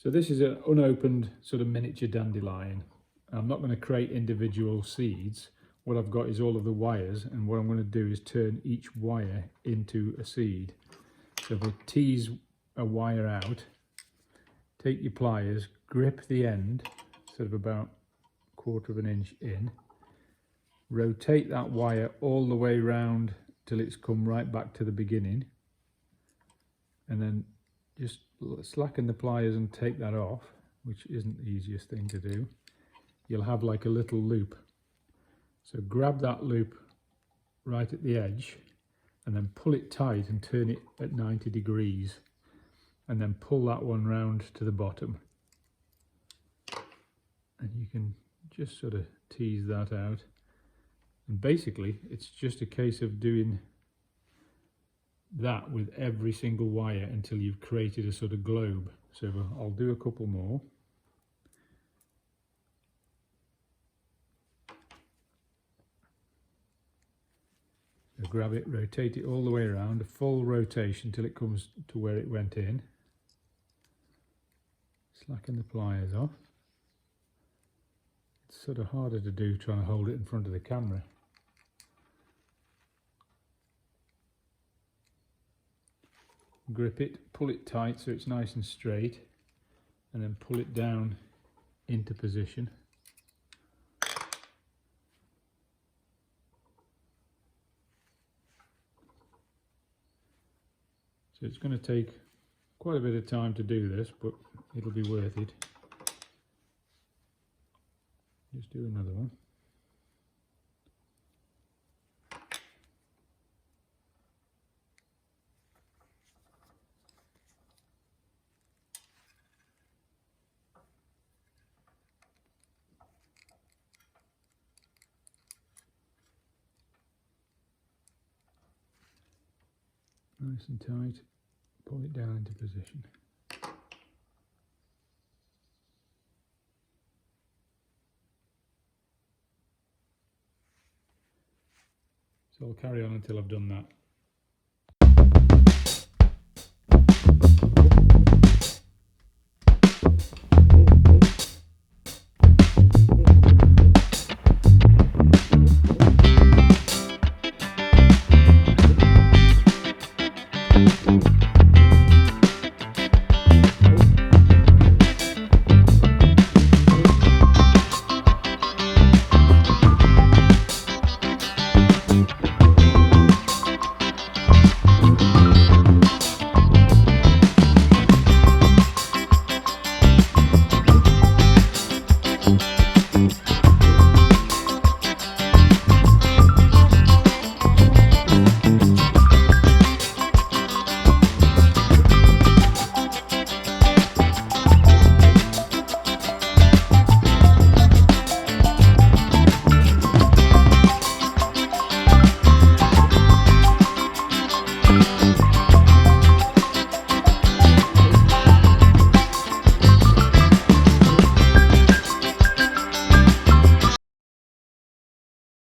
So this is an unopened sort of miniature dandelion. I'm not going to create individual seeds. What I've got is all of the wires, and what I'm going to do is turn each wire into a seed. So if I tease a wire out, take your pliers, grip the end, sort of about 1/4 of an inch in, rotate that wire all the way round till it's come right back to the beginning, and then just slacken the pliers and take that off, which isn't the easiest thing to do. You'll have like a little loop. So grab that loop right at the edge and then pull it tight and turn it at 90 degrees, and then pull that one round to the bottom. And you can just sort of tease that out. And basically it's just a case of doing that with every single wire until you've created a sort of globe. So I'll do a couple more. So grab it, rotate it all the way around, a full rotation till it comes to where it went in. Slacken the pliers off. It's sort of harder to do trying to hold it in front of the camera. Grip it, pull it tight so it's nice and straight, and then pull it down into position. So it's going to take quite a bit of time to do this, but it'll be worth it. Just do another one. Nice and tight, pull it down into position. So I'll carry on until I've done that.